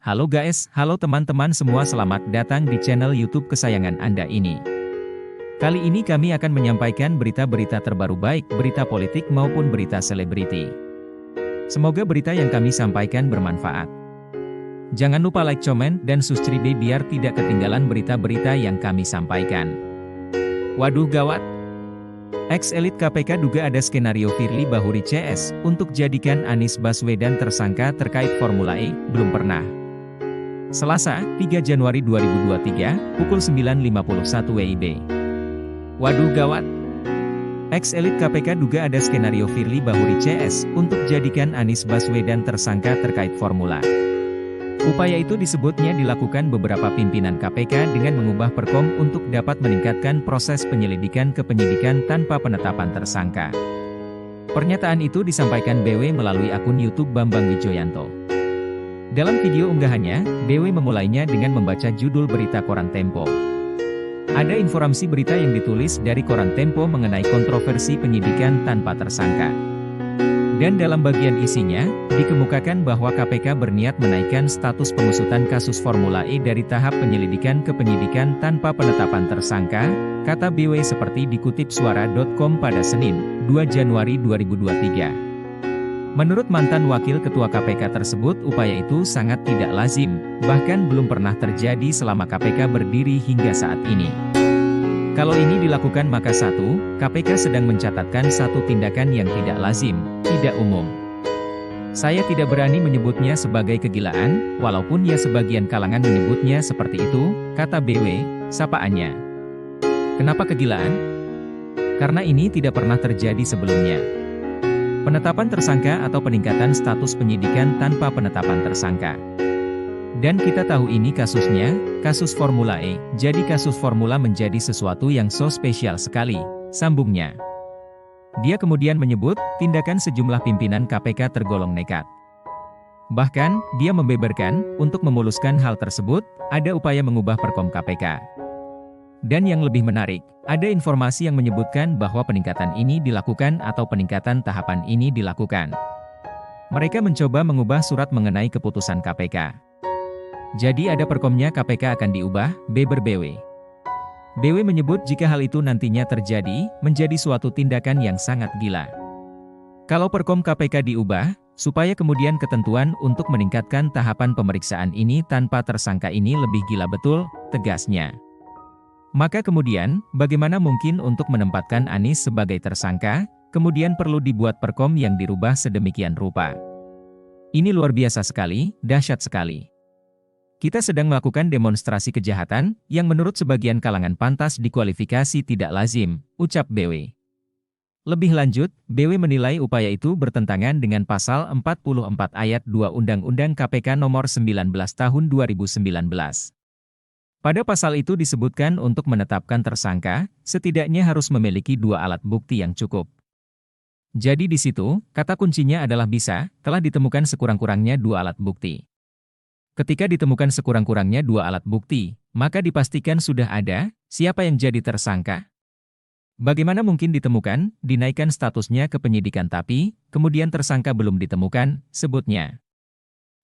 Halo guys, halo teman-teman semua, selamat datang di channel YouTube kesayangan Anda ini. Kali ini kami akan menyampaikan berita-berita terbaru, baik berita politik maupun berita selebriti. Semoga berita yang kami sampaikan bermanfaat. Jangan lupa like, comment, dan subscribe biar tidak ketinggalan berita-berita yang kami sampaikan. Waduh gawat! Ex-elit KPK duga ada skenario Firly Bahuri CS untuk jadikan Anies Baswedan tersangka terkait Formula E, belum pernah. Selasa, 3 Januari 2023, pukul 9.51 WIB. Waduh gawat! Ex-elit KPK duga ada skenario Firly Bahuri CS untuk jadikan Anies Baswedan tersangka terkait Formula. Upaya itu disebutnya dilakukan beberapa pimpinan KPK dengan mengubah Perkom untuk dapat meningkatkan proses penyelidikan ke penyidikan tanpa penetapan tersangka. Pernyataan itu disampaikan BW melalui akun YouTube Bambang Wijoyanto. Dalam video unggahannya, BW memulainya dengan membaca judul berita koran Tempo. Ada informasi berita yang ditulis dari koran Tempo mengenai kontroversi penyidikan tanpa tersangka. Dan dalam bagian isinya, dikemukakan bahwa KPK berniat menaikkan status pengusutan kasus Formula E dari tahap penyelidikan ke penyidikan tanpa penetapan tersangka, kata BW seperti dikutip suara.com pada Senin, 2 Januari 2023. Menurut mantan Wakil Ketua KPK tersebut, upaya itu sangat tidak lazim, bahkan belum pernah terjadi selama KPK berdiri hingga saat ini. Kalau ini dilakukan maka KPK sedang mencatatkan satu tindakan yang tidak lazim, tidak umum. Saya tidak berani menyebutnya sebagai kegilaan, walaupun ya sebagian kalangan menyebutnya seperti itu, kata BW, sapaannya. Kenapa kegilaan? Karena ini tidak pernah terjadi sebelumnya. Penetapan tersangka atau peningkatan status penyidikan tanpa penetapan tersangka. Dan kita tahu ini kasusnya, kasus Formula E, jadi kasus Formula menjadi sesuatu yang so spesial sekali, sambungnya. Dia kemudian menyebut, tindakan sejumlah pimpinan KPK tergolong nekat. Bahkan, dia membeberkan, untuk memuluskan hal tersebut, ada upaya mengubah Perkom KPK. Dan yang lebih menarik, ada informasi yang menyebutkan bahwa peningkatan ini dilakukan atau peningkatan tahapan ini dilakukan. Mereka mencoba mengubah surat mengenai keputusan KPK. Jadi ada Perkomnya KPK akan diubah, beber BW. BW menyebut jika hal itu nantinya terjadi, menjadi suatu tindakan yang sangat gila. Kalau Perkom KPK diubah, supaya kemudian ketentuan untuk meningkatkan tahapan pemeriksaan ini tanpa tersangka ini lebih gila betul, tegasnya. Maka kemudian, bagaimana mungkin untuk menempatkan Anies sebagai tersangka, kemudian perlu dibuat Perkom yang dirubah sedemikian rupa. Ini luar biasa sekali, dahsyat sekali. Kita sedang melakukan demonstrasi kejahatan, yang menurut sebagian kalangan pantas dikualifikasi tidak lazim, ucap BW. Lebih lanjut, BW menilai upaya itu bertentangan dengan Pasal 44 Ayat 2 Undang-Undang KPK Nomor 19 Tahun 2019. Pada pasal itu disebutkan untuk menetapkan tersangka, setidaknya harus memiliki dua alat bukti yang cukup. Jadi di situ, kata kuncinya adalah bisa, telah ditemukan sekurang-kurangnya dua alat bukti. Ketika ditemukan sekurang-kurangnya dua alat bukti, maka dipastikan sudah ada, siapa yang jadi tersangka. Bagaimana mungkin ditemukan, dinaikkan statusnya ke penyidikan tapi, kemudian tersangka belum ditemukan, sebutnya.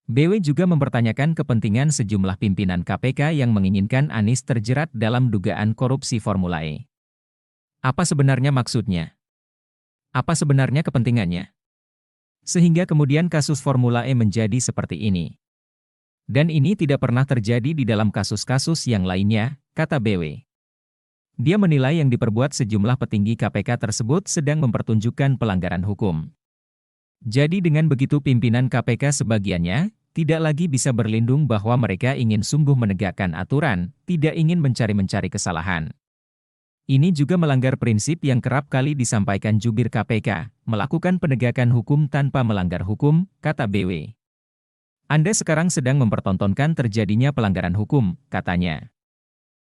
BW juga mempertanyakan kepentingan sejumlah pimpinan KPK yang menginginkan Anies terjerat dalam dugaan korupsi Formula E. Apa sebenarnya maksudnya? Apa sebenarnya kepentingannya? Sehingga kemudian kasus Formula E menjadi seperti ini. Dan ini tidak pernah terjadi di dalam kasus-kasus yang lainnya, kata BW. Dia menilai yang diperbuat sejumlah petinggi KPK tersebut sedang mempertunjukkan pelanggaran hukum. Jadi dengan begitu pimpinan KPK sebagiannya, tidak lagi bisa berlindung bahwa mereka ingin sungguh menegakkan aturan, tidak ingin mencari-mencari kesalahan. Ini juga melanggar prinsip yang kerap kali disampaikan jubir KPK, melakukan penegakan hukum tanpa melanggar hukum, kata BW. Anda sekarang sedang mempertontonkan terjadinya pelanggaran hukum, katanya.